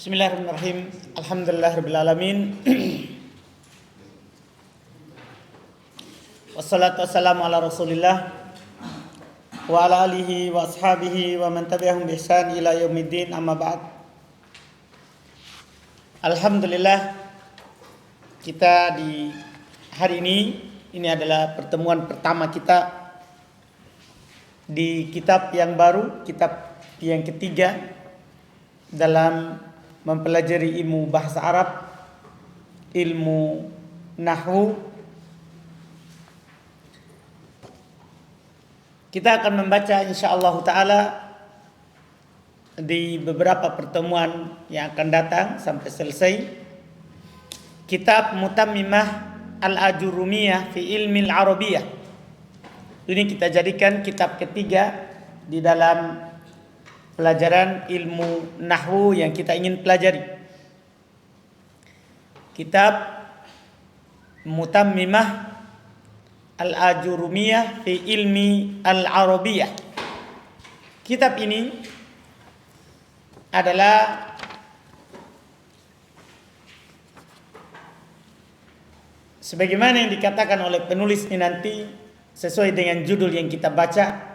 Bismillahirrahmanirrahim. Alhamdulillahirabbil alamin. Wassalatu wassalamu ala Rasulillah wa ala alihi wa ashabihi wa man tabi'ahum bi ihsan ila yaumiddin, amma ba'd. Alhamdulillah, kita di hari ini adalah pertemuan pertama kita di kitab yang baru, kitab yang ketiga dalam mempelajari ilmu bahasa Arab, ilmu nahwu. Kita akan membaca insyaallah ta'ala di beberapa pertemuan yang akan datang sampai selesai kitab Mutammimah Al-Ajurumiyah fi Ilmi Al-Arabiyah. Ini kita jadikan kitab ketiga di dalam pelajaran ilmu nahwu yang kita ingin pelajari. Kitab Mutammimah Al-Ajurumiyah fi Ilmi Al-Arabiyah. Kitab ini adalah sebagaimana yang dikatakan oleh penulis ini nanti sesuai dengan judul yang kita baca,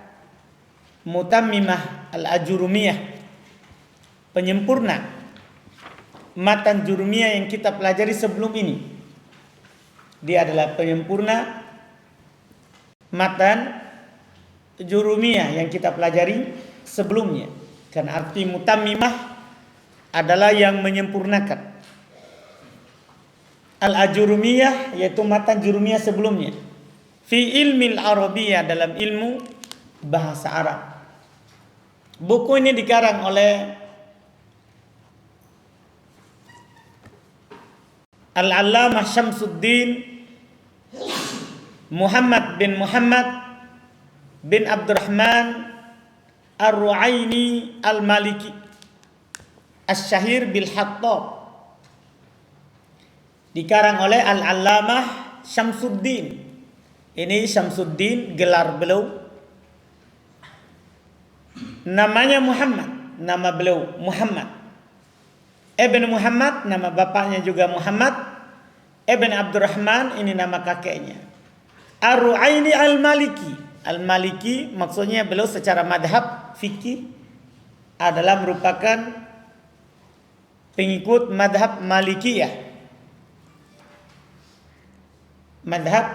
Mutammimah Al-Ajurumiyah, penyempurna matan jurumiyah yang kita pelajari sebelum ini. Dia adalah penyempurna matan jurumiyah yang kita pelajari sebelumnya. Karena arti mutammimah adalah yang menyempurnakan. Al-Ajurumiyah yaitu matan jurumiyah sebelumnya. Fi ilmil Arabiyah, dalam ilmu bahasa Arab. Buku ini dikarang oleh Al-Allamah Syamsuddin Muhammad bin Abdurrahman Ar-Ru'aini Al-Maliki Asy-Syahir bil Hattab. Dikarang oleh Al-Allamah Syamsuddin. Ini Syamsuddin gelar beliau. Namanya Muhammad, nama beliau Muhammad. Ibn Muhammad, nama bapaknya juga Muhammad. Ibn Abdurrahman, ini nama kakeknya. Ar-Ru'aini Al-Maliki. Al-Maliki maksudnya beliau secara madhab fikih adalah merupakan pengikut madhab Malikiyah. Madhab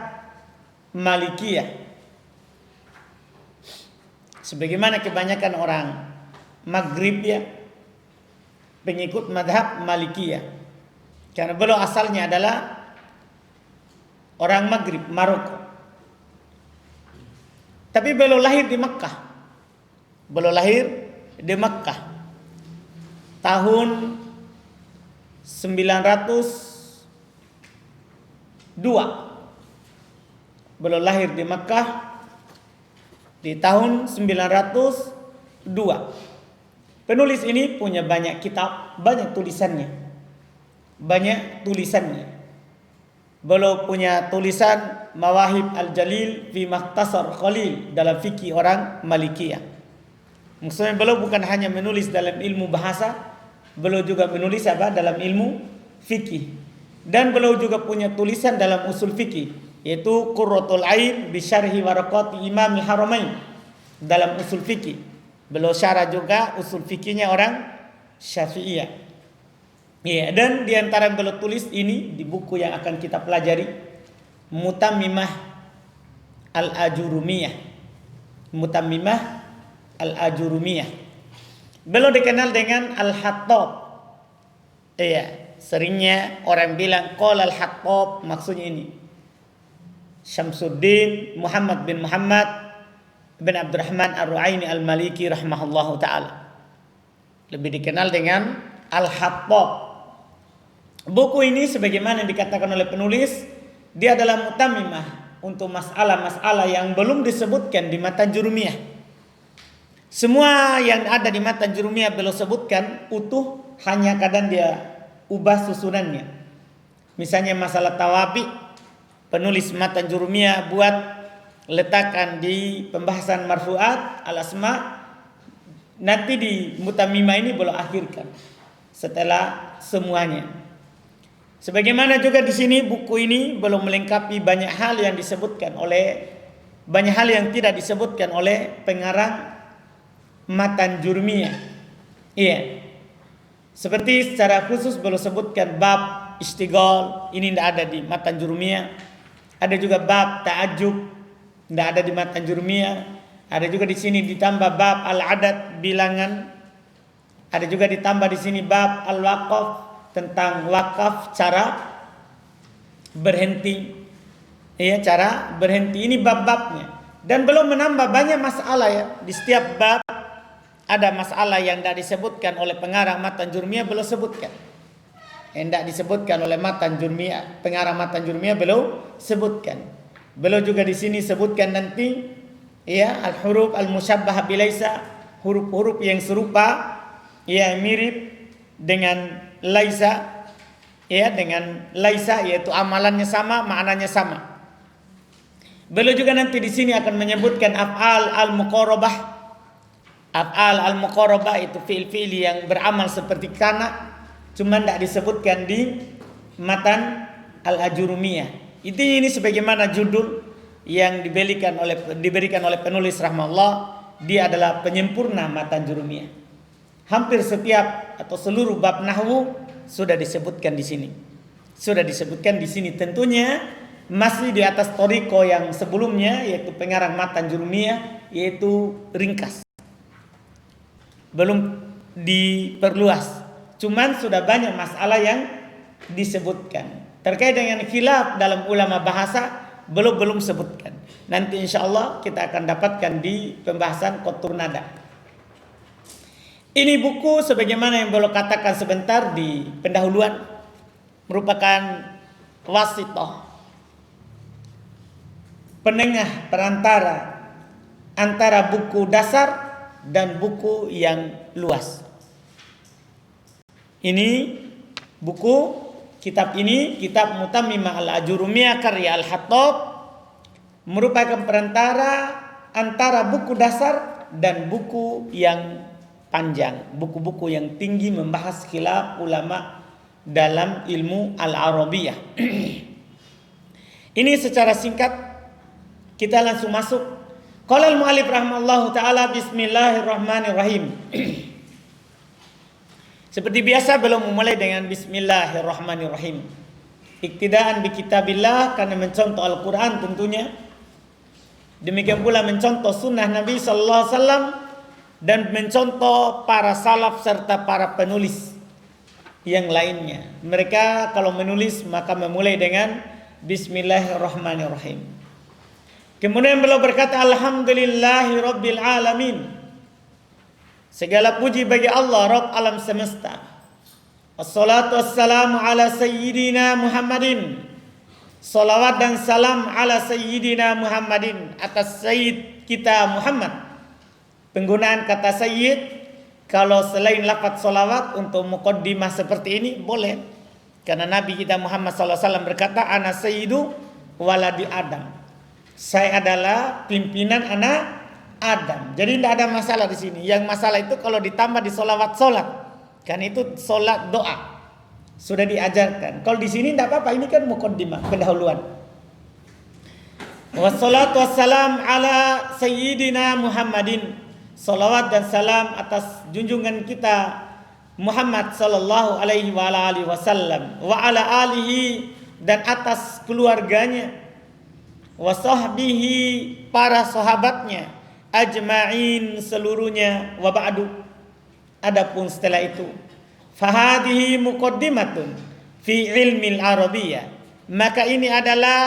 Malikiyah. Sebagaimana kebanyakan orang Maghrib ya, pengikut madhab Malikiyah. Karena beliau asalnya adalah orang Maghrib, Maroko. Tapi beliau lahir di Makkah. Beliau lahir di Makkah tahun 902. Beliau lahir di Makkah di tahun 902. Penulis ini punya banyak kitab, banyak tulisannya. Beliau punya tulisan Mawahib Al-Jalil fi Makhtasar Khalil dalam fikih orang Malikiyah. Maksudnya beliau bukan hanya menulis dalam ilmu bahasa, beliau juga menulis dalam ilmu fikih. Dan beliau juga punya tulisan dalam usul fikih, yaitu Qurratul Ain bi Syarhi Waraqati Imam Al-Haramain dalam usul fikih. Beliau syarah juga usul fikihnya orang Syafi'iyah. Ya, dan di antara yang beliau tulis ini di buku yang akan kita pelajari, Mutammimah Al-Ajurumiyah. Mutammimah Al-Ajurumiyah. Beliau dikenal dengan Al-Hattab. Iya, seringnya orang bilang qala Al-Hattab, maksudnya ini. Syamsuddin Muhammad bin Abdurrahman Ar-Ru'aini Al-Maliki rahimahullahu ta'ala. Lebih dikenal dengan Al-Hattab. Buku ini sebagaimana dikatakan oleh penulis, dia adalah mutammimah untuk masalah-masalah yang belum disebutkan di matan jurumiyah. Semua yang ada di matan jurumiyah beliau sebutkan utuh, hanya kadang dia ubah susunannya. Misalnya masalah tawabi, penulis matan jurumiyah buat letakkan di pembahasan marfu'at al-asma, nanti di mutammimah ini beliau akhirkan. setelah semuanya. Sebagaimana juga di sini buku ini belum melengkapi banyak hal yang tidak disebutkan oleh pengarang Matan Jurmiyah. Iya. Seperti secara khusus belum sebutkan bab istighol, ini tidak ada di Matan Jurmiyah. Ada juga bab ta'ajub, tidak ada di Matan Jurmiyah. Ada juga di sini ditambah bab al-adad, bilangan. Ada juga ditambah di sini bab al-waqaf, tentang wakaf, cara berhenti. Iya, cara berhenti. Ini bab-babnya. Dan belum menambah banyak masalah ya. Di setiap bab ada masalah yang tidak disebutkan oleh pengarang Matan Jurmiyah, belum sebutkan. Yang tidak disebutkan oleh Matan Jurmiyah, pengarang Matan Jurmiyah belum sebutkan. Belum juga di sini sebutkan nanti ya al-huruf al-musyabbah bilaisa, huruf-huruf yang serupa ya mirip dengan laisa, ya dengan laisa, yaitu amalannya sama, maknanya sama. Beliau juga nanti di sini akan menyebutkan af'al al-muqarabah. Af'al al-muqarabah itu fi'il-fi'il yang beramal seperti kana, cuma tidak disebutkan di Matan al-Ajurumiyah. Ini sebagaimana judul yang diberikan oleh penulis rahimahullah, dia adalah penyempurna Matan Jurumiyah. Hampir setiap atau seluruh bab nahwu sudah disebutkan di sini. Sudah disebutkan di sini, tentunya masih di atas toriko yang sebelumnya, yaitu pengarang Matan Jurumiyah, yaitu ringkas. Belum diperluas. Cuman sudah banyak masalah yang disebutkan. Terkait dengan khilaf dalam ulama bahasa belum sebutkan. Nanti insya Allah kita akan dapatkan di pembahasan Qatur Nada. Ini buku sebagaimana yang belum katakan sebentar di pendahuluan, merupakan wasitoh, penengah perantara antara buku dasar dan buku yang luas. Ini buku, kitab ini, kitab Mutammimah al-Ajurumiyah karya Al-Hattab, merupakan perantara antara buku dasar dan buku yang panjang, buku-buku yang tinggi membahas khilaf ulama dalam ilmu al-Arabiyah. Ini secara singkat kita langsung masuk. Qala al-mu'allif rahimallahu taala, bismillahirrahmanirrahim. Seperti biasa belum memulai dengan bismillahirrahmanirrahim. Iktidaan bi kitabillah, karena mencontoh Al-Qur'an tentunya. Demikian pula mencontoh sunnah Nabi sallallahu alaihi wasallam dan mencontoh para salaf serta para penulis yang lainnya. Mereka kalau menulis maka memulai dengan bismillahirrahmanirrahim. Kemudian beliau berkata, alhamdulillahi rabbil alamin. Segala puji bagi Allah, Rabb alam semesta. Wassalatu wassalamu ala sayyidina Muhammadin. Salawat dan salam ala sayyidina Muhammadin, atas sayyid kita Muhammad. Penggunaan kata sayyid kalau selain lafaz salawat untuk muqaddimah seperti ini boleh. Karena Nabi kita Muhammad SAW berkata, ana sayyidu waladi Adam. Saya adalah pimpinan anak Adam. Jadi tidak ada masalah di sini. Yang masalah itu kalau ditambah di solat, kan itu solat doa sudah diajarkan. Kalau di sini tidak apa-apa. Ini kan muqaddimah, pendahuluan. Wassalatu wassalam ala sayyidina Muhammadin. Salawat dan salam atas junjungan kita Muhammad sallallahu alaihi wasallam, wa ala alihi, dan atas keluarganya, wa sahbihi, para sahabatnya, ajma'in, seluruhnya, wa ba'du, adapun setelah itu, fahadihi muqaddimatun fi ilmil arabiyyah, maka ini adalah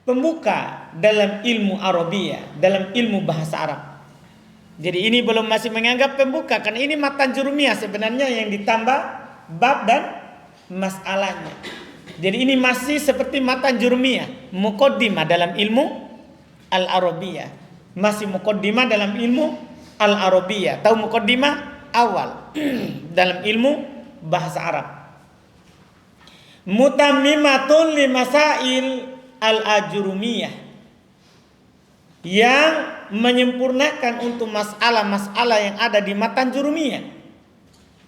pembuka dalam ilmu Arabiyah, dalam ilmu bahasa Arab. Jadi ini belum masih menganggap pembuka, kan ini Matan Jurumiyah sebenarnya yang ditambah bab dan masalahnya. Jadi ini masih seperti Matan Jurumiyah, muqaddimah dalam ilmu al-Arabiyah. Masih muqaddimah dalam ilmu al-Arabiyah. Tahu muqaddimah? Awal dalam ilmu bahasa Arab. Mutammimatun limasail al-Ajurumiyah, yang menyempurnakan untuk masalah-masalah yang ada di Matan Jurumiyah.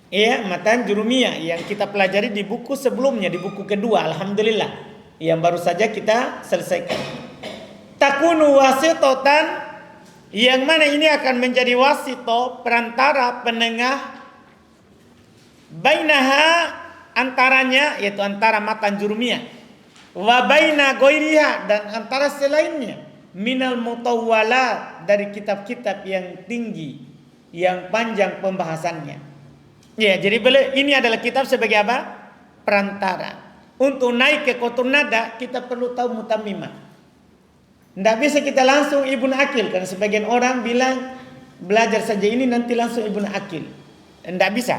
Iya, matan jurumiyah yang kita pelajari di buku sebelumnya, di buku kedua, alhamdulillah, yang baru saja kita selesaikan. Takunu wasitotan, yang mana ini akan menjadi wasito, perantara, penengah, bainaha, antaranya, yaitu antara matan jurumiyah, wa baina goiriha, dan antara selainnya, minal mutawwalat, dari kitab-kitab yang tinggi, yang panjang pembahasannya. Ya, jadi ini adalah kitab sebagai apa? Perantara. Untuk naik ke kotor nada, kita perlu tahu mutamimah. Tidak bisa kita langsung Ibnu Akil, karena sebagian orang bilang belajar saja ini nanti langsung Ibnu Akil. Tidak bisa.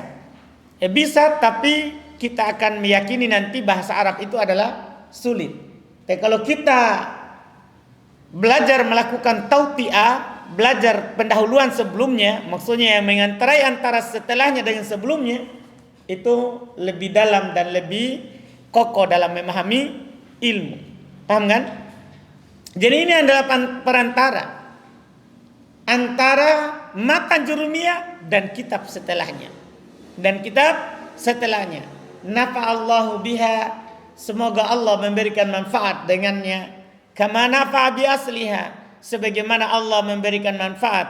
Bisa, tapi kita akan meyakini nanti bahasa Arab itu adalah sulit. Tapi kalau kita belajar melakukan tauti'ah, belajar pendahuluan sebelumnya, maksudnya yang mengantarai antara setelahnya dengan sebelumnya, itu lebih dalam dan lebih kokoh dalam memahami ilmu. Paham kan? Jadi ini adalah perantara antara matan jurumiyah dan kitab setelahnya. Dan kitab setelahnya. Nafa'allahu biha, semoga Allah memberikan manfaat dengannya. Kama nafa'a bi asliha, sebagaimana Allah memberikan manfaat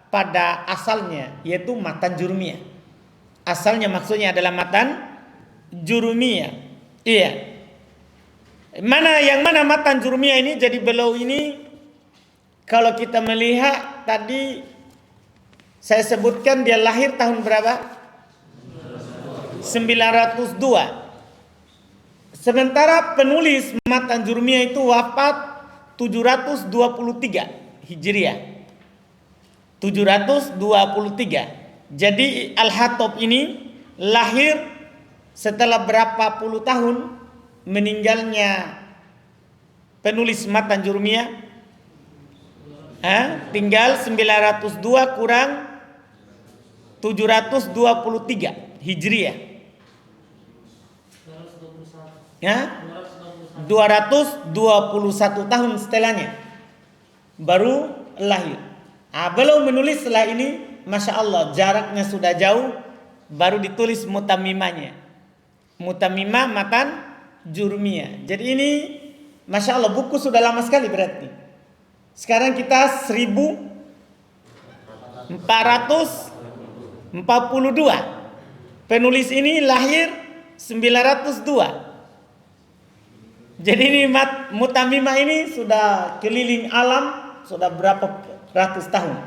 pada asalnya, yaitu matan jurumiyah. Asalnya maksudnya adalah matan jurumiyah. Iya. Yang mana matan jurumiyah ini? Jadi beliau ini, kalau kita melihat tadi saya sebutkan dia lahir tahun berapa? 902. Sementara penulis matan jurumiyah itu wafat 723 Hijriah. 723. Jadi Al-Hattab ini lahir setelah berapa puluh tahun meninggalnya penulis matan jurumiyah? Tinggal 902 kurang 723 Hijriah. 221 tahun setelahnya baru lahir. Belum menulis setelah ini, Masya Allah, jaraknya sudah jauh, baru ditulis mutamimahnya. Mutamimah matan jurumiyah. Jadi ini Masya Allah, buku sudah lama sekali berarti. Sekarang kita 1442. Penulis ini lahir 902. Jadi ini mutamimah ini sudah keliling alam, sudah berapa ratus tahun.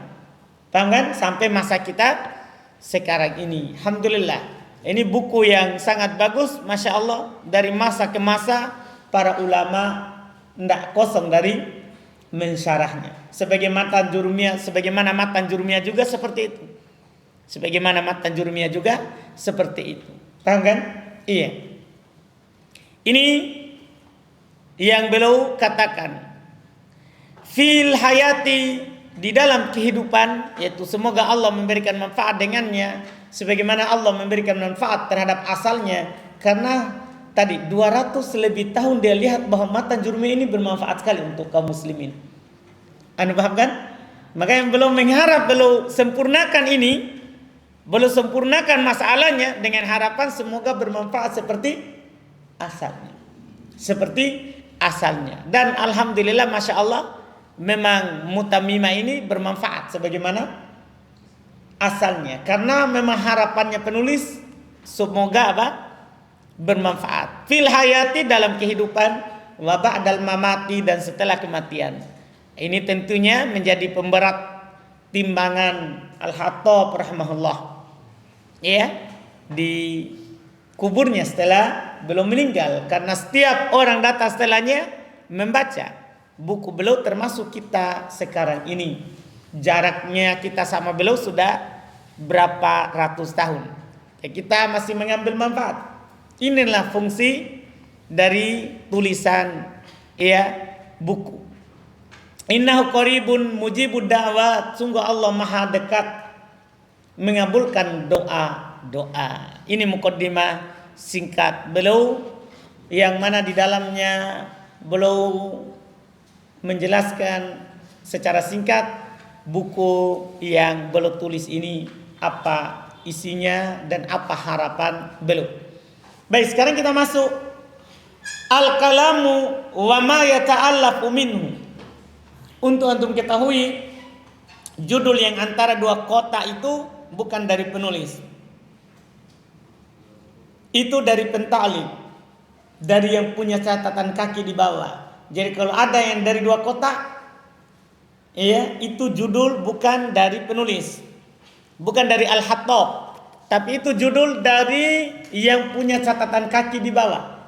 Paham kan? Sampai masa kita sekarang ini. Alhamdulillah. Ini buku yang sangat bagus, Masya Allah. Dari masa ke masa, para ulama tidak kosong dari mensyarahnya. Sebagaimana matan jurumiyah juga seperti itu. Sebagaimana matan jurumiyah juga seperti itu. Paham kan? Iya. Ini yang beliau katakan, fil hayati, di dalam kehidupan, yaitu semoga Allah memberikan manfaat dengannya, sebagaimana Allah memberikan manfaat terhadap asalnya. Karena tadi 200 lebih tahun dia lihat bahwa matan jurumiyah ini bermanfaat sekali untuk kaum muslimin. Anda paham kan? Maka yang belum mengharap, belum sempurnakan ini, belum sempurnakan masalahnya dengan harapan semoga bermanfaat seperti asalnya. Seperti asalnya. Dan alhamdulillah, Masya Allah, memang mutamimah ini bermanfaat sebagaimana asalnya. Karena memang harapannya penulis semoga apa? Bermanfaat. Fil hayati, dalam kehidupan, wa ba'dal mamati, dan setelah kematian. Ini tentunya menjadi pemberat timbangan Al-Hattab rahimahullah. Ya, di kuburnya setelah belum meninggal, karena setiap orang datang setelahnya membaca buku beliau, termasuk kita sekarang ini. Jaraknya kita sama beliau sudah berapa ratus tahun, kita masih mengambil manfaat. Inilah fungsi dari tulisan buku. Innahu qaribun mujibud da'wat, sungguh Allah maha dekat mengabulkan doa. Ini mukaddimah singkat beliau, yang mana di dalamnya beliau menjelaskan secara singkat buku yang beliau tulis ini apa isinya dan apa harapan beliau. Baik, sekarang kita masuk al-kalamu wa ma yata'allafu minhu. Untuk antum ketahui, judul yang antara dua kotak itu bukan dari penulis. Itu dari pentalib, dari yang punya catatan kaki di bawah. Jadi kalau ada yang dari dua kotak, ya, itu judul bukan dari penulis, bukan dari Al-Hattab, tapi itu judul dari yang punya catatan kaki di bawah.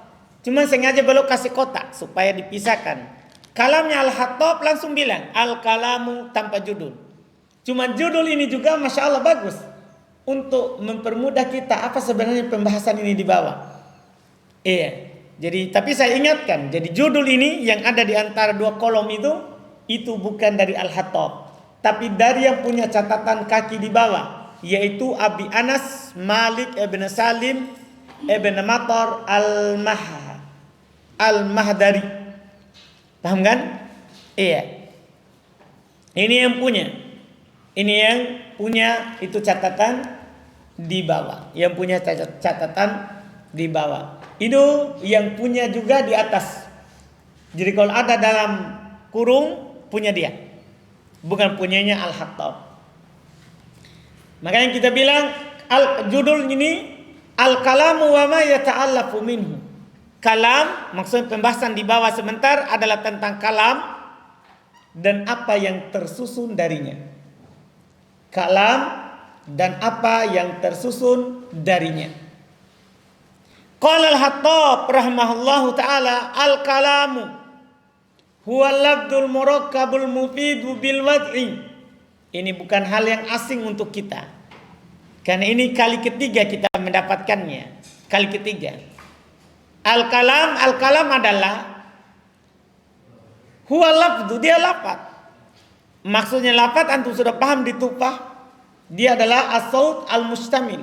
Cuma sengaja belum kasih kotak supaya dipisahkan. Kalamnya Al-Hattab langsung bilang al-kalamu tanpa judul. Cuma judul ini juga Masya Allah bagus untuk mempermudah kita apa sebenarnya pembahasan ini di bawah. Iya. Jadi tapi saya ingatkan, jadi judul ini yang ada di antara dua kolom itu bukan dari Al-Hattab, tapi dari yang punya catatan kaki di bawah, yaitu Abi Anas Malik ibn Salim ibn Matar al-Mahdari. Paham kan? Iya. Ini yang punya. Ini yang punya itu catatan di bawah. Yang punya catatan di bawah. Itu yang punya juga di atas. Jadi kalau ada dalam kurung, punya dia. Bukan punyanya Al-Hattab. Makanya kita bilang judul ini al-kalamu wa ma yata'allafu minhu. Kalam, maksudnya pembahasan di bawah sebentar adalah tentang kalam dan apa yang tersusun darinya. Kalam dan apa yang tersusun darinya. Qala Al-Hattab rahimahullahu taala al-kalamu huwa al-lafdzul murakkabul mufidu bil wad'i. Ini bukan hal yang asing untuk kita. Karena ini kali ketiga kita mendapatkannya. Kali ketiga. Al-kalam adalah huwa lafdzu, dia lafaz. Maksudnya lafaz antum sudah paham di tupah. Dia adalah as-saut al-mustamil.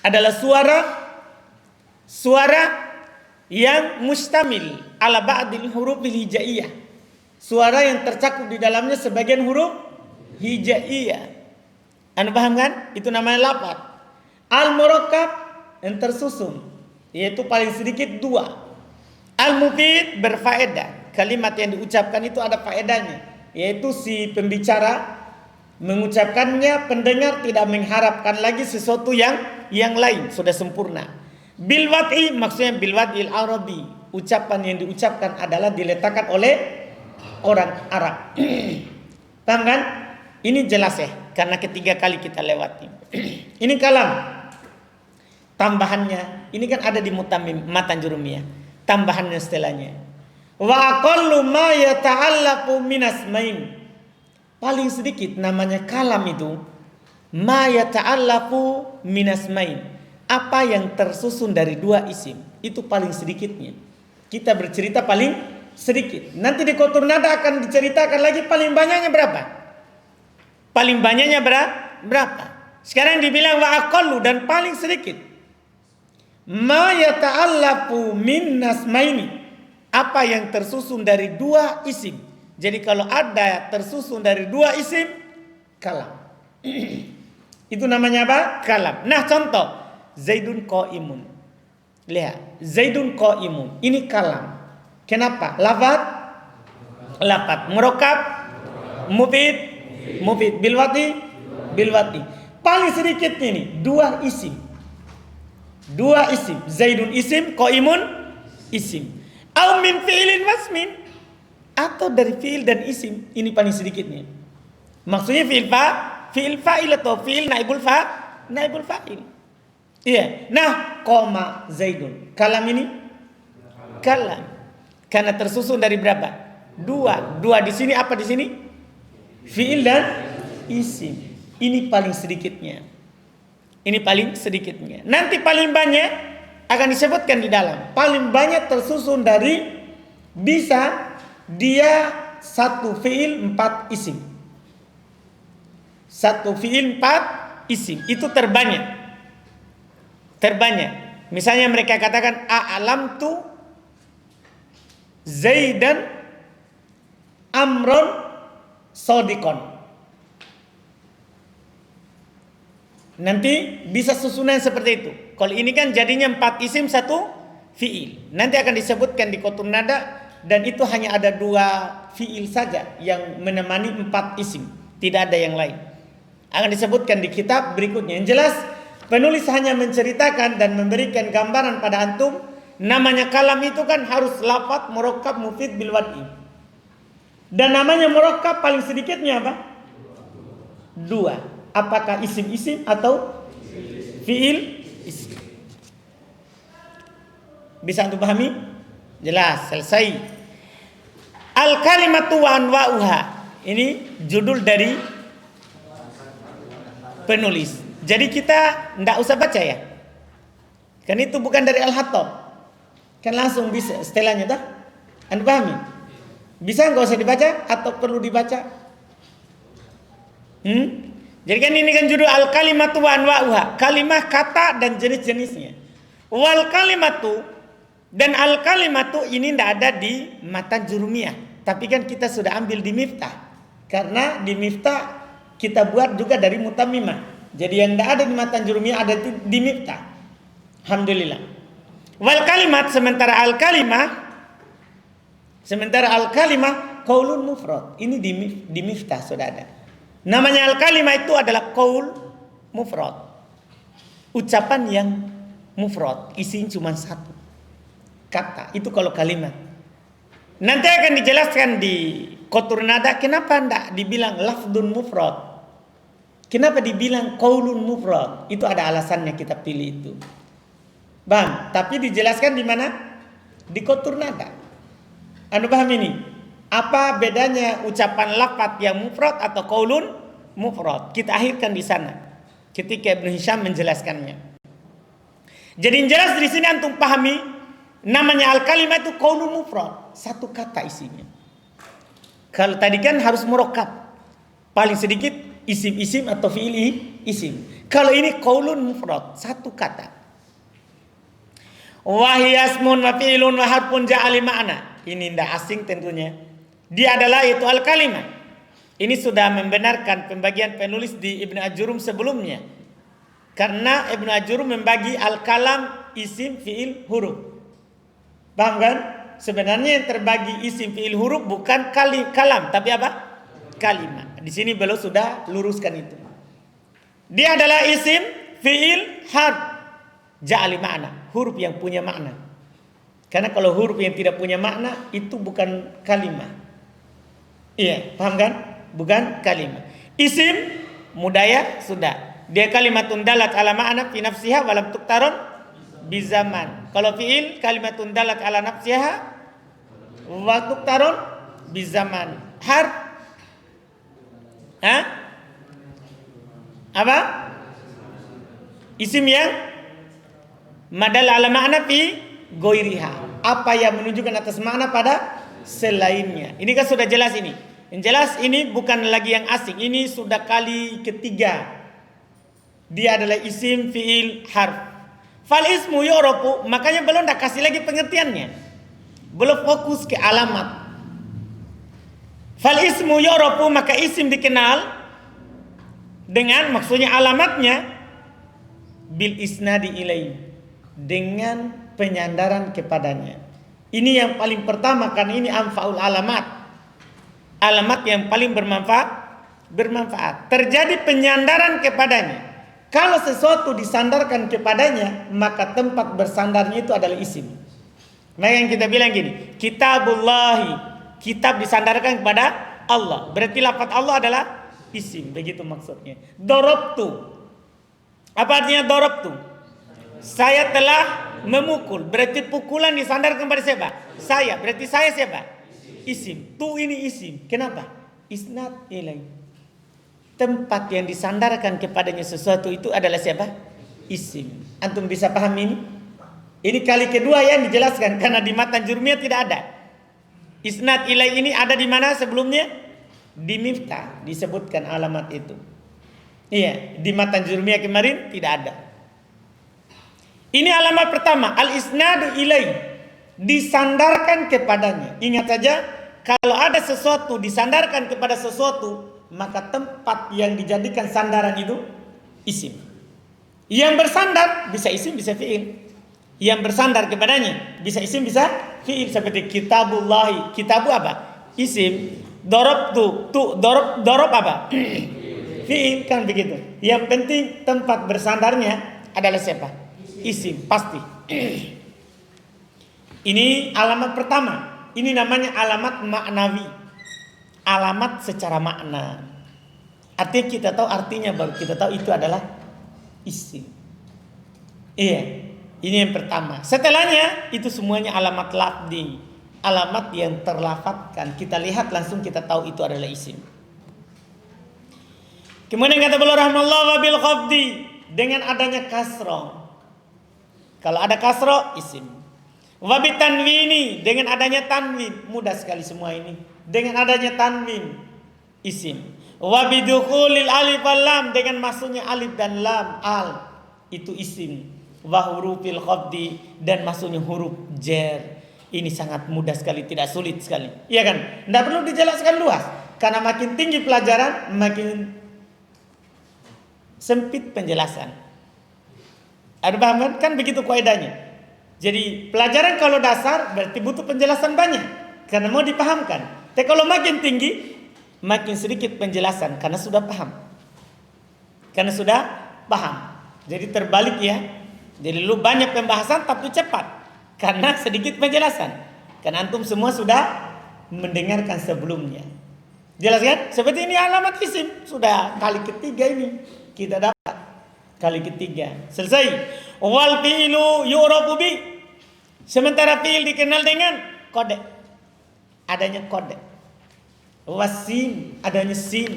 Adalah suara yang mustamil ala ba'dil hurufil hijaiyah. Suara yang tercakup di dalamnya sebagian huruf hijaiyah. Anda paham kan? Itu namanya lafaz. Al-murakkab yang tersusun, yaitu paling sedikit dua. Al-mufid berfaedah. Kalimat yang diucapkan itu ada faedahnya, yaitu si pembicara mengucapkannya, pendengar tidak mengharapkan lagi sesuatu yang lain, sudah sempurna. Bil wad'i maksudnya bil wad'il arabi, ucapan yang diucapkan adalah diletakkan oleh orang Arab. Paham kan? Ini jelas ya, karena ketiga kali kita lewati. Ini kalam. Tambahannya, ini kan ada di Mutammim Matan Jurumiyah. Tambahannya setelahnya. Wa aqallu ma yata'allaqu min asmain. Paling sedikit namanya kalam itu ma yata'allaqu min asmain. Apa yang tersusun dari dua isim, itu paling sedikitnya. Kita bercerita paling sedikit. Nanti di Qatur Nada akan diceritakan lagi paling banyaknya berapa? Paling banyaknya berapa? Sekarang dibilang wa aqallu dan paling sedikit. Ma yata'allaqu min asmaini. Apa yang tersusun dari dua isim. Jadi kalau ada tersusun dari dua isim, kalam. Itu namanya apa? Kalam. Nah contoh, Zaidun qa'imun. Lihat, Zaidun qa'imun. Ini kalam. Kenapa? Lafaz. Murakkab, mufid, bil wad'i. Paling sedikit ini dua isim. Zaidun isim, qa'imun isim. Au min fi'lin wasmin, atau dari fi'il dan isim, ini paling sedikitnya. Maksudnya fi'il fa'il atau fi'il naibul fa'il. Iya. Nah, koma Zaidun. Kalam ini kalam. Karena tersusun dari berapa? Dua di sini, apa di sini? Fi'il dan isim. Ini paling sedikitnya. Nanti paling banyak akan disebutkan di dalam. Paling banyak tersusun dari bisa dia satu fiil 4 isim. Satu fiil 4 isim itu terbanyak. Misalnya mereka katakan a'lamtu Zaidan amron sodikon. Nanti bisa susunan seperti itu. Kalau ini kan jadinya 4 isim 1 fiil. Nanti akan disebutkan di kotur nada, dan itu hanya ada 2 fiil saja yang menemani 4 isim. Tidak ada yang lain. Akan disebutkan di kitab berikutnya. Yang jelas penulis hanya menceritakan dan memberikan gambaran pada antum. Namanya kalam itu kan harus lafaz murakkab mufid bil wad'i. Dan namanya murakkab paling sedikitnya apa? 2. Apakah isim-isim atau fiil isim? Bisa antum pahami? Jelas, selesai. Al-kalimatu wa anwa'uha. Ini judul dari penulis. Jadi kita tidak usah baca ya. Kan itu bukan dari Al-Hattab. Kan langsung bisa setelahnya dah. Anda pahami? Bisa enggak usah dibaca atau perlu dibaca? Jadi kan ini kan judul al-kalimatu wa anwa'uha. Kalimah, kata dan jenis-jenisnya. Wal kalimatu dan al-kalimatu ini tidak ada di matan jurumiyah. Tapi kan kita sudah ambil di miftah. Karena di miftah kita buat juga dari mutammimah. Jadi yang tidak ada di matan jurumiyah ada di miftah. Alhamdulillah. Wal kalimat sementara al-kalimah qaulun mufrad. Ini di miftah sudah ada. Namanya al-kalimah itu adalah qaul mufrad. Ucapan yang mufrad, isinya cuma 1 kata. Itu kalau kalimat. Nanti akan dijelaskan di kotur nada kenapa tidak dibilang lafdun mufrad. Kenapa dibilang qaulun mufrad? Itu ada alasannya kita pilih itu. Bang, tapi dijelaskan di mana? Di kotur nada. Anda paham ini? Apa bedanya ucapan lafaz yang mufrad atau qaulun mufrad? Kita akhirkan di sana ketika Ibnu Hisham menjelaskannya. Jadi yang jelas di sini antum pahami namanya al-kalimah itu qaulun mufrad, 1 kata isinya. Kalau tadi kan harus murakkab. Paling sedikit isim-isim atau fi'il isim. Kalau ini qaulun mufrad, 1 kata. Wa hiya ismun wa fi'lun wa harfun ja'ali ma'na. Ini tidak asing tentunya. Dia adalah itu al-kalimah. Ini sudah membenarkan pembagian penulis di Ibnu Ajurum sebelumnya. Karena Ibnu Ajurum membagi al-kalam isim fi'il huruf. Paham kan? Sebenarnya yang terbagi isim fi'il huruf bukan kalam, tapi apa? Kalimah. Di sini beliau sudah luruskan itu. Dia adalah isim fi'il harf ja'ali makna, huruf yang punya makna. Karena kalau huruf yang tidak punya makna itu bukan kalimah. Iya, paham kan? Bukan kalimah. Isim mudaya sudah. Dia kalimatun dalat ala ma'na fi nafsiha wa lam tuktaron bizaman. Kalau fi'il kalimatun dalat ala nafsiha wa tuktaron bizaman. Harf apa? Isim yang madal ala ma'na fi goiriha. Apa yang menunjukkan atas makna pada selainnya. Ini kan sudah jelas ini. Yang jelas ini bukan lagi yang asing. Ini sudah kali ketiga. Dia adalah isim fi'il harf. Fal ismu yu'rafu, makanya belum dah kasih lagi pengertiannya. Belum fokus ke alamat. Fal ismu yu'rafu, maka isim dikenal dengan maksudnya alamatnya bil isnadi ilaihi, dengan penyandaran kepadanya. Ini yang paling pertama karena ini anfaul alamat. Alamat yang paling bermanfaat. Terjadi penyandaran kepadanya. Kalau sesuatu disandarkan kepadanya, maka tempat bersandarnya itu adalah isim. Maka yang kita bilang gini, kitabullahi, kitab disandarkan kepada Allah. Berarti lafaz Allah adalah isim, begitu maksudnya. Dorobtu. Apa artinya dorobtu? Saya telah memukul. Berarti pukulan disandarkan kepada siapa? Saya. Berarti saya siapa? Isim. Tu ini isim. Kenapa? Isnad ilai. Tempat yang disandarkan kepadanya sesuatu itu adalah siapa? Isim. Antum bisa paham ini? Ini kali kedua yang dijelaskan karena di matan jurumiyah tidak ada. Isnad ilai ini ada di mana sebelumnya? Di miftah disebutkan alamat itu. Iya, di matan jurumiyah kemarin tidak ada. Ini alamat pertama, al-isnadu ilai. Disandarkan kepadanya. Ingat saja, kalau ada sesuatu disandarkan kepada sesuatu, maka tempat yang dijadikan sandaran itu isim. Yang bersandar bisa isim bisa fiil. Yang bersandar kepadanya bisa isim bisa fiil, seperti kitabullahi. Kitabu apa? Isim. Dorobtu, dorob apa? Fiil, kan begitu. Yang penting tempat bersandarnya adalah siapa? Isim, pasti. Ini alamat pertama. Ini namanya alamat maknawi. Alamat secara makna. Artinya kita tahu artinya, baru kita tahu itu adalah isim. Iya, ini yang pertama. Setelahnya itu semuanya alamat lafzi, alamat yang terlafadzkan. Kita lihat langsung kita tahu itu adalah isim. Kemudian kata beliau rahimahullah wa bil khafdi, dengan adanya kasroh. Kalau ada kasroh isim. Wa bi tanwini, dengan adanya tanwin, mudah sekali semua ini. Dengan adanya tanwin isim. Wa bi dukhulil alif wal lam, dengan masuknya alif dan lam al, itu isim. Wa hurufil khafdi, dan masuknya huruf jar. Ini sangat mudah sekali, tidak sulit sekali. Iya kan? Tidak perlu dijelaskan luas. Karena makin tinggi pelajaran, makin sempit penjelasan. Ada paham kan? Begitu kaidahnya. Jadi pelajaran kalau dasar berarti butuh penjelasan banyak karena mau dipahamkan. Tapi kalau makin tinggi, makin sedikit penjelasan karena sudah paham. Karena sudah paham. Jadi terbalik ya. Jadi lu banyak pembahasan tapi cepat karena sedikit penjelasan. Karena antum semua sudah mendengarkan sebelumnya. Jelas kan? Seperti ini alamat isim. Sudah kali ketiga ini kita dapat, kali ketiga selesai. Wal fi'lu yu'rafu bi, sementara fi'il dikenal dengan kode, adanya kode. Wasin, adanya sin.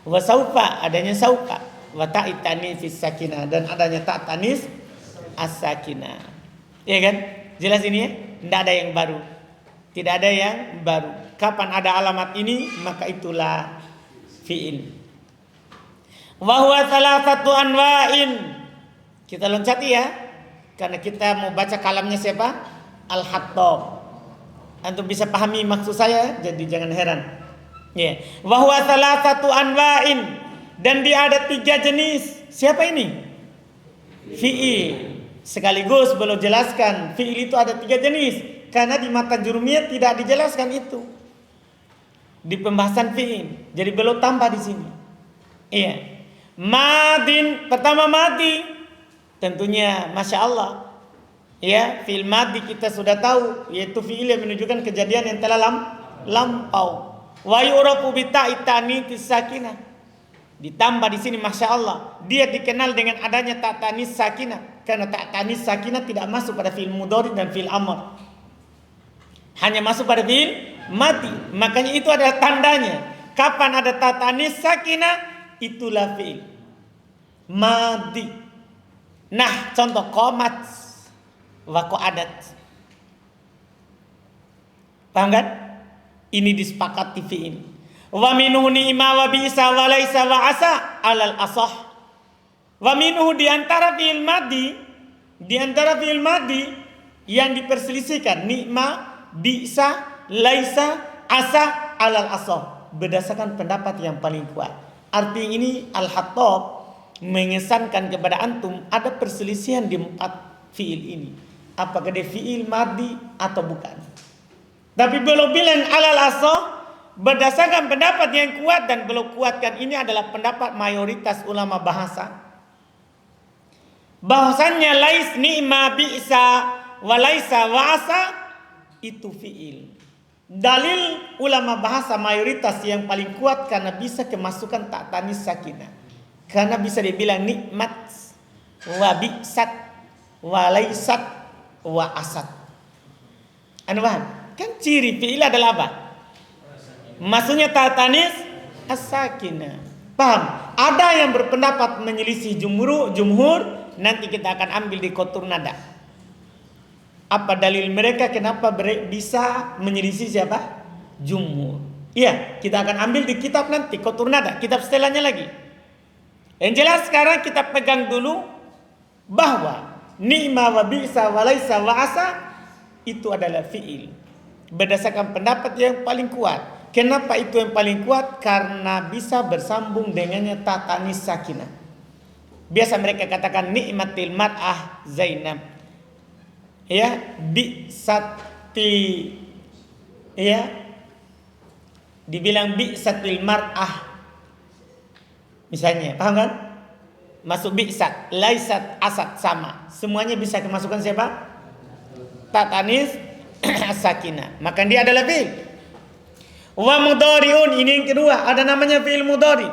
Wasaufa, adanya saufa. Wa ta'it tanis sakinah, dan adanya ta' tanis as-sakinah. Iya kan? Jelas ini ya? Tidak ada yang baru. Tidak ada yang baru. Kapan ada alamat ini, maka itulah fi'il. Wa huwa salasatu anwa'in. Kita loncati ya, karena kita mau baca kalamnya siapa? Al-Hattab. Antum bisa pahami maksud saya, jadi jangan heran. Ya, wa huwa salasatu anwa'in, dan dia ada 3 jenis. Siapa ini? Fi'il. Sekaligus belum jelaskan fi'il itu ada 3 jenis, karena di matan jurumiyah tidak dijelaskan itu di pembahasan fi'il. Jadi belum tambah di sini. Iya. Madin, pertama madi, tentunya masya Allah. Ya, fi'il madi kita sudah tahu, yaitu fi'il yang menunjukkan kejadian yang telah lampau. Wa yu'rafu bi ta'i ta'nis sakinah. Ditambah di sini masya Allah, dia dikenal dengan adanya ta' ta'nis sakinah, karena ta' ta'nis sakinah tidak masuk pada fi'il mudhari dan fi'il amr. Hanya masuk pada fi'il madi. Makanya itu adalah tandanya. Kapan ada ta' ta'nis sakinah, itulah fi'il madi. Nah, contoh qomat wa qa'adat. Paham kan? Ini disepakati fi'il. Wa minhu ni'ma wa bi'sa wa laisa wa asa alal asah. Wa minhu diantara fi'il madi yang diperselisihkan ni'ma, bi'sa, laisa, asa alal asah, berdasarkan pendapat yang paling kuat. Arti ini Al-Hattab mengesankan kepada antum ada perselisihan di 4 fi'il ini. Apakah dia fi'il madi atau bukan? Tapi belum bilang alal asah, berdasarkan pendapat yang kuat, dan belum kuatkan ini adalah pendapat mayoritas ulama bahasa. Bahwasannya lais ni'ma bi'sa wa laisa wa asa itu fi'il. Dalil ulama bahasa mayoritas yang paling kuat karena bisa kemasukan ta' tanis sakinah. Karena bisa dibilang nikmat wa bi'sat wa laisat wa asat. Anu paham? Kan ciri fi'il adalah apa? Maksudnya ta' tanis as-sakinah. Paham? Ada yang berpendapat menyelisih jumhur, nanti kita akan ambil di kotur nada. Apa dalil mereka kenapa bisa menyelisih siapa? Jumhur. Iya, kita akan ambil di kitab nanti, kotur nada, kitab setelahnya lagi. Yang jelas sekarang kita pegang dulu bahwa ni'ma wa bi'sa wa laisa wa asa itu adalah fi'il. Berdasarkan pendapat yang paling kuat. Kenapa itu yang paling kuat? Karena bisa bersambung dengannya ta' tanis sakinah. Biasa mereka katakan nikmatil mar'ah Zainab. Ya, bi'sati, ya, dibilang bi'satil mar'ah. Misalnya, paham kan? Masuk bi'sat, laisat, asat, sama. Semuanya bisa kemasukan siapa? Tatanis sakinah. Maka dia adalah fi'il. Wa mudhari'un, ini yang kedua, ada namanya fi'il mudhari.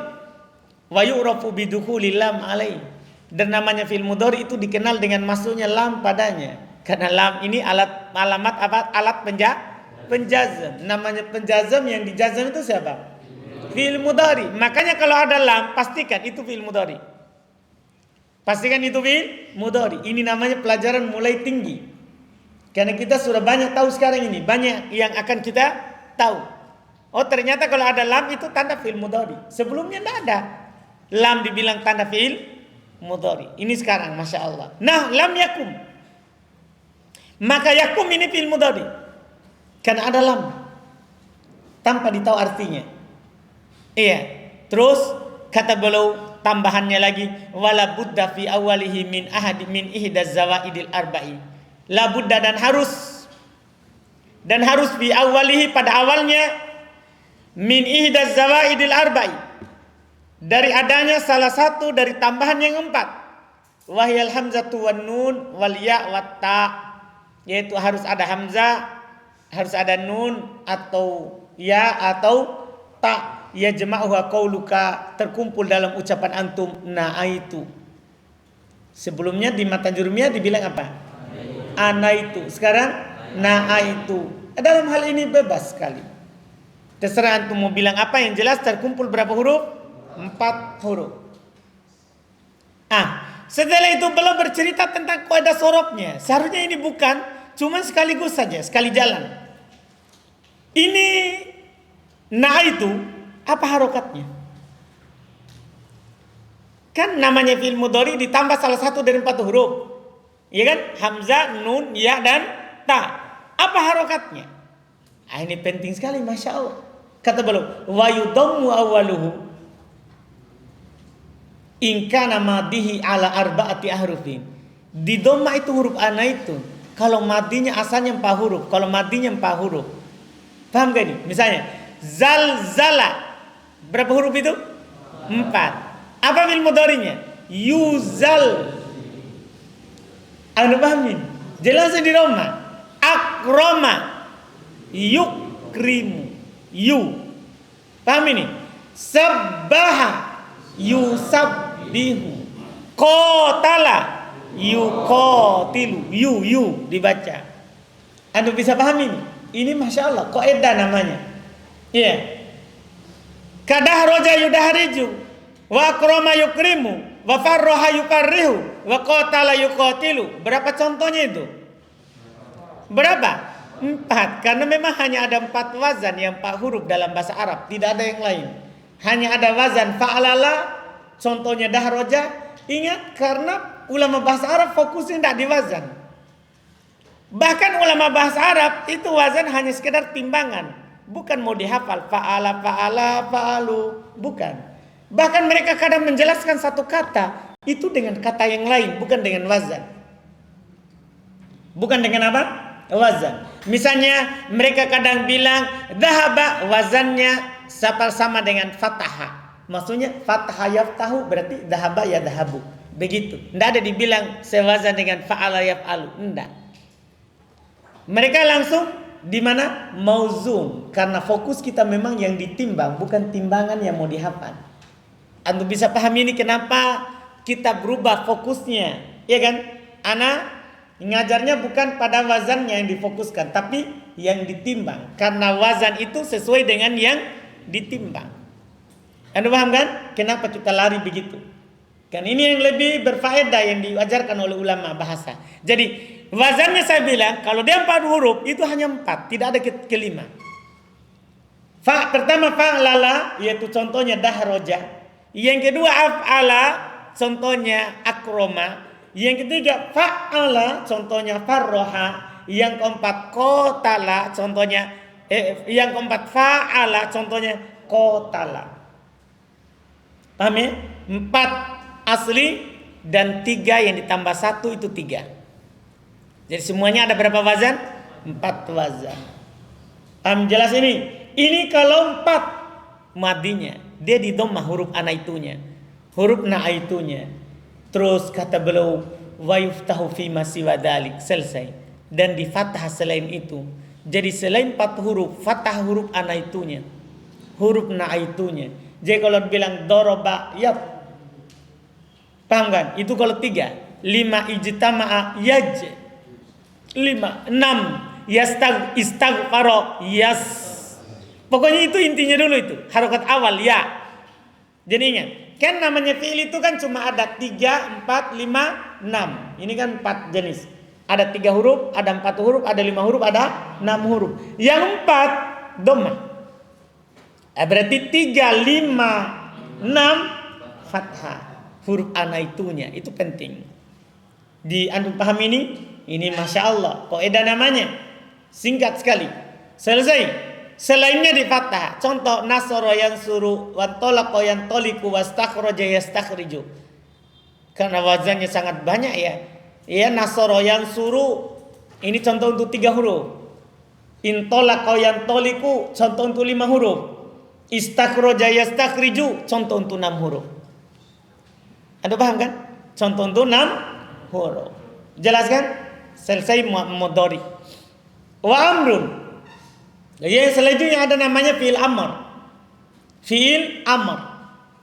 Wa yu'rafu bidukhulil lam alaih. Dan namanya fi'il mudhari itu dikenal dengan masuknya lam padanya. Karena lam ini alamat apa? Alat penjazam. Namanya penjazam, yang dijazam itu siapa? Fi'il mudhari. Makanya kalau ada lam, pastikan itu fi'il mudhari. Pastikan itu fi'il mudhari. Ini namanya pelajaran mulai tinggi. Karena kita sudah banyak tahu sekarang ini, banyak yang akan kita tahu. Oh, ternyata kalau ada lam itu tanda fi'il mudhari. Sebelumnya tidak ada lam dibilang tanda fi'il mudhari. Ini sekarang, masya Allah. Nah, lam yakum. Maka yakum ini fi'il mudhari. Karena ada lam, tanpa ditahu artinya. Iya. Terus kata beliau tambahannya lagi, wala budda fi awalihi min ihdaz zawaidil arba'i. La budda, dan harus fi awalihi, pada awalnya, min ihdaz zawaidil arba'i, dari adanya salah satu dari tambahan yang 4. Wahyal hamzatu wan nun wal ya wat ta, yaitu harus ada hamzah, harus ada nun atau ya atau ta. Ya jama'uha qauluka, terkumpul dalam ucapan antum na'aitu. Sebelumnya di matan jurumiyah dibilang apa? Anaitu. Sekarang na'aitu. Dalam hal ini bebas sekali. Terserah antum mau bilang apa, yang jelas terkumpul berapa huruf? 4 huruf. Setelah itu beliau bercerita tentang kaidah sorobnya. Seharusnya ini bukan cuma sekaligus saja, sekali jalan. Ini na'aitu, apa harokatnya? Kan namanya fi'il mudhari ditambah salah satu dari 4 huruf. Iya kan? Hamzah, nun, ya, dan ta. Apa harokatnya? Ini penting sekali, masya Allah. Kata beliau, wa yudammu awaluhu in kana madihi ala arba'ati ahrufin. Di dhamma itu huruf ana itu, kalau madinya asalnya 4 huruf, kalau madinya 4 huruf. Paham gak ini? Misalnya zalzala, berapa huruf itu? 4. Apa fi'il mudhari'nya? Yuzal. Anda pahamin? Jelasnya di Roma. Akroma, yukrimu, yu. Paham ini? Sabbaha, yusabbihu. Qatala, yuqatilu. Yu dibaca. Anda bisa paham ini? Ini masya Allah, kaidah namanya. Iya. Kadahroja yudahriju, wa akrama yukrimu, wa farroha yukarrihu, wa qatala yuqatilu. Berapa contohnya itu? Berapa? 4. Karena memang hanya ada 4 wazan, yang 4 huruf dalam bahasa Arab, tidak ada yang lain. Hanya ada wazan fa'alala, contohnya dahroja. Ingat, karena ulama bahasa Arab fokusnya tidak di wazan. Bahkan ulama bahasa Arab itu wazan hanya sekedar timbangan. Bukan mau dihafal fa'ala, fa'alu, bukan. Bahkan mereka kadang menjelaskan satu kata itu dengan kata yang lain, bukan dengan wazan. Bukan dengan apa? Wazan. Misalnya mereka kadang bilang dhahaba, wazannya sama dengan fataha. Maksudnya fataha yaftahu berarti dhahaba ya dhahabu. Begitu. Tidak ada dibilang sewazan dengan fa'ala yaf'alu. Tidak. Mereka langsung di mana? Mauzun. Karena fokus kita memang yang ditimbang, bukan timbangan yang mau dihafal. Antum bisa pahami ini kenapa kita berubah fokusnya, ya kan? Ana ngajarnya bukan pada wazannya yang difokuskan, tapi yang ditimbang. Karena wazan itu sesuai dengan yang ditimbang. Anda paham kan? Kenapa kita lari begitu? Kan ini yang lebih berfaedah yang diajarkan oleh ulama bahasa. Jadi wazannya saya bilang kalau dia 4 huruf itu hanya 4, tidak ada kelima. Pertama fa'lala, yaitu contohnya dahroja. Yang kedua af'ala, contohnya akroma. Yang ketiga fa'ala, contohnya farroha. Yang keempat qatala, contohnya yang keempat fa'ala, contohnya qatala. Paham ya? 4 asli, dan 3 yang ditambah 1 itu 3. Jadi semuanya ada berapa wazan? 4 wazan. Jelas ini? Ini kalau 4 madinya, dia di dhammah huruf ana itunya, huruf na itunya. Terus kata beliau wa yuftahu fi ma siwa dzalik, selesai. Dan di fathah selain itu. Jadi selain 4 huruf, fathah huruf ana itunya, huruf na itunya. Jadi kalau bilang doroba yab, paham kan? Itu kalau 3. 5 ijtama'a yaj, 5. 6 istaghfaro yas. Pokoknya itu intinya dulu itu. Harokat awal ya. Jadi ingat, kan namanya fi'il itu kan cuma ada 3, 4, 5, 6. Ini kan 4 jenis. Ada 3 huruf, ada 4 huruf, ada 5 huruf, ada 6 huruf. Yang 4 dhammah. Berarti 3, 5, 6 fathah. Huruf ana itunya. Itu penting. Antum paham ini? Ini Masya Allah. Kaidah namanya. Singkat sekali. Selesai. Selainnya di fathah. Contoh nasara yansuru wa talaqa yantaliqu wastakhraja yastakhriju. Karena wazannya sangat banyak ya. Ya, nasara yansuru ini contoh untuk 3 huruf. Intalaqa yantaliqu contoh untuk 5 huruf. Istakhraja yastakhriju contoh untuk 6 huruf. Anda paham kan? Contoh untuk 6 huruf. Jelas kan? Selesai mudhari. Wa amrun. Yang selanjutnya ada namanya fi'il amr. Fi'il amr.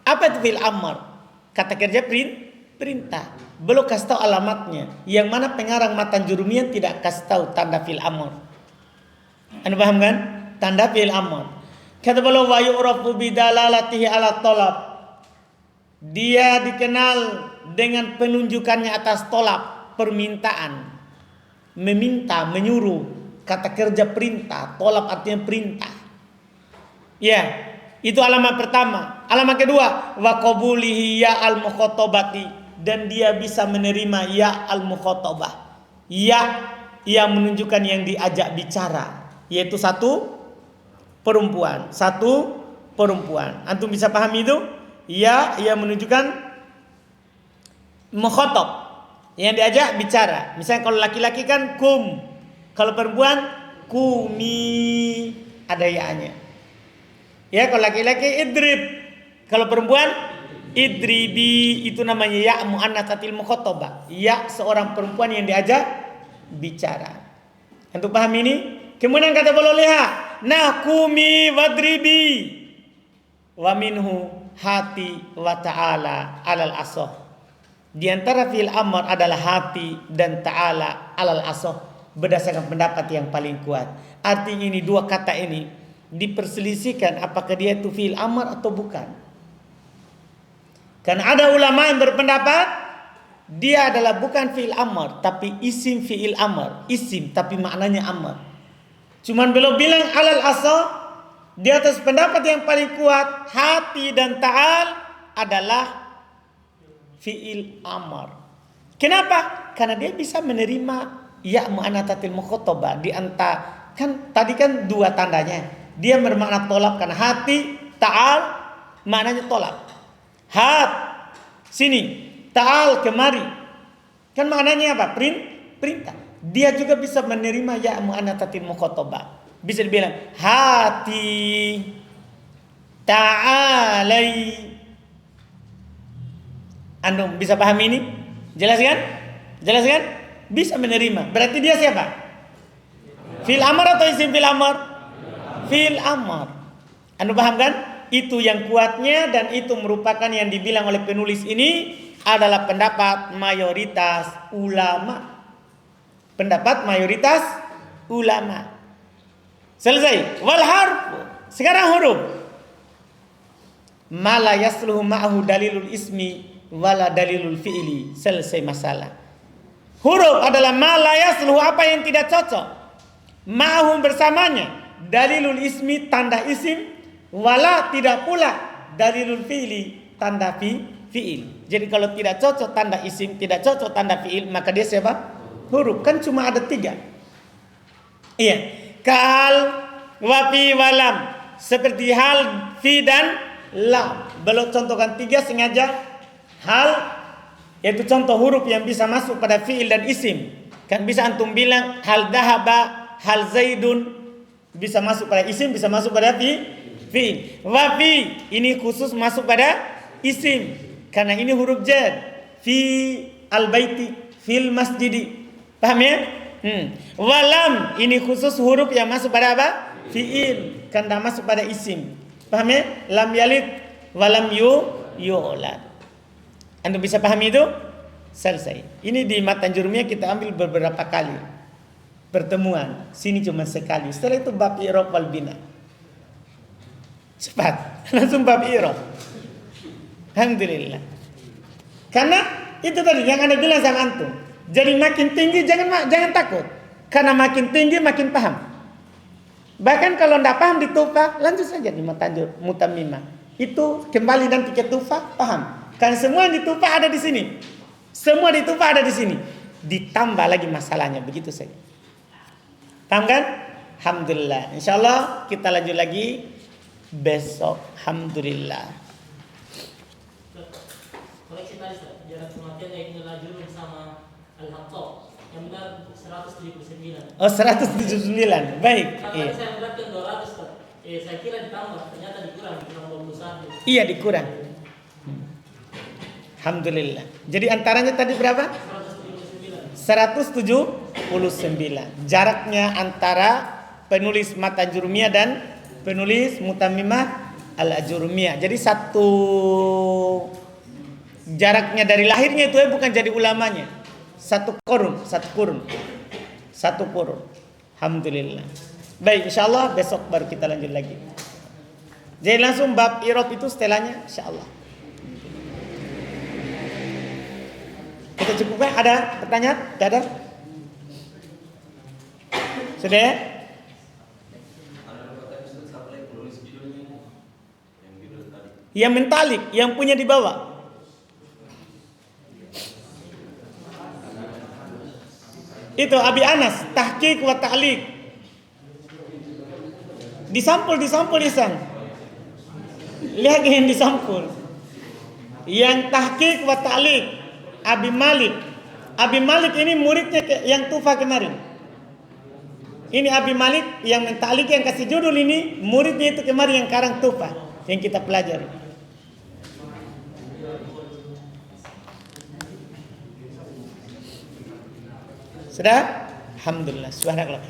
Apa itu fi'il amr? Kata kerja perintah. Belum kasih tahu alamatnya. Yang mana pengarang matan Jurumiyah tidak kasih tahu tanda fi'il amr. Anda paham kan? Tanda fi'il amr. Kata beliau wa yu'rafu bidalalatihi ala talab. Dia dikenal dengan penunjukannya atas tolak, permintaan, meminta, menyuruh. Kata kerja perintah, tolak artinya perintah. Ya, itu alamat pertama. Alamat kedua, wa qabulihi ya al-mukhatabati, dan dia bisa menerima ya al-mukhatabah. Ya yang menunjukkan yang diajak bicara, yaitu satu perempuan. Antum bisa pahami itu? Ya yang menunjukkan mukhatab, yang diajak bicara. Misalnya kalau laki-laki kan kum, kalau perempuan kumi, ada ya-nya. Ya, kalau laki-laki idrib, kalau perempuan idribi, itu namanya ya muannatsatil mukhatabah. Ya seorang perempuan yang diajak bicara. Antum paham ini? Kemudian kata beliau lihat, nah kumi wadribi wa minhu hati wa ta'ala alal asoh. Di antara fi'il amr adalah hati dan ta'ala alal asoh, berdasarkan pendapat yang paling kuat. Artinya ini 2 kata ini diperselisihkan apakah dia itu fi'il amr atau bukan. Karena ada ulama yang berpendapat dia adalah bukan fi'il amr tapi isim fi'il amr, isim tapi maknanya amr. Cuman belum bilang alal asoh. Di atas pendapat yang paling kuat, hati dan ta'al adalah fi'il amr. Kenapa? Karena dia bisa menerima ya muannatsatil mukhatabah di antara, kan tadi kan 2 tandanya. Dia bermakna tolak karena hati, ta'al maknanya tolak. Hat sini, ta'al kemari. Kan maknanya apa? Perintah. Dia juga bisa menerima ya muannatsatil mukhatabah. Bisa dibilang hati, ta'alai. Antum bisa paham ini? Jelas kan? Bisa menerima. Berarti dia siapa? Fi'il amr atau isim fi'il amr? Fi'il amr. Antum paham kan? Itu yang kuatnya, dan itu merupakan yang dibilang oleh penulis ini adalah pendapat mayoritas ulama. Selesai. Wal harf. Sekarang huruf. Ma la yasluhu ma'ahu dalilul ismi wala dalilul fi'li. Selesai masalah. Huruf adalah ma la yasluhu, apa yang tidak cocok. Ma'ahu bersamanya. Dalilul ismi tanda isim, wala tidak pula dalilul fi'li tanda fi'il. Jadi kalau tidak cocok tanda isim, tidak cocok tanda fi'il, maka dia siapa? Huruf. Kan cuma ada 3. Iya. Kal, wafi, walam. Seperti hal, fi dan lam. Belum contohkan 3 sengaja. Hal, Yaitu contoh huruf yang bisa masuk pada fi'il dan isim. Kan bisa antum bilang hal dahaba, hal zaidun, bisa masuk pada isim, bisa masuk pada fi'il. Wa fi ini khusus masuk pada isim karena ini huruf jar. Fi al-baiti, fil masjidi. Paham ya? Walam ini khusus huruf yang masuk pada apa? Fi'il, karena masuk pada isim. Paham ya? Lam yalid walam yulad. Anda bisa pahami itu? Selesai. Ini di matan jurumiyah kita ambil beberapa kali pertemuan. Sini cuma sekali. Setelah itu bab i'rab wal bina. Cepat. Langsung bab i'rab. Alhamdulillah. Karena itu tadi yang Anda bilang sama antum. Jadi makin tinggi jangan takut. Karena makin tinggi makin paham. Bahkan kalau tidak paham di tufah, lanjut saja di matan mutammimah. Itu kembali nanti ke tufah, paham. Kan semua di tufah ada di sini. Semua di tufah ada di sini. Ditambah lagi masalahnya, begitu saja. Paham kan? Alhamdulillah. Insyaallah kita lanjut lagi besok. Alhamdulillah. Koreksi tadi, jarak kematian Ibnu Najur bersama Al-Hattab. Yang benar 179. Oh, 179. Baik. Kalau saya mendapatkan 200, saya kira ditambah, ternyata dikurang 21. Iya, dikurang. Alhamdulillah. Jadi antaranya tadi berapa? 179. Jaraknya antara penulis matan jurumiyah dan penulis mutammimah al-ajurumiyah. Jadi satu jaraknya dari lahirnya itu bukan jadi ulamanya. Satu kurun. Alhamdulillah. Baik, insyaallah besok baru kita lanjut lagi. Jadi langsung bab i'rab itu setelahnya insyaallah. Kita cukupkan? Ada pertanyaan? Tidak ada? Sudah ya? Yang mentalik, yang punya di bawah. Itu Abi Anas, tahqiq wa ta'liq. Disampul Isan. Lihat yang disampul. Yang tahqiq wa ta'liq Abi Malik. Abi Malik ini muridnya yang tufah kemarin. Ini Abi Malik yang mentalik yang kasih judul ini, muridnya itu kemarin yang karang tufah yang kita pelajari. Sudah? Alhamdulillah. Subhanallah.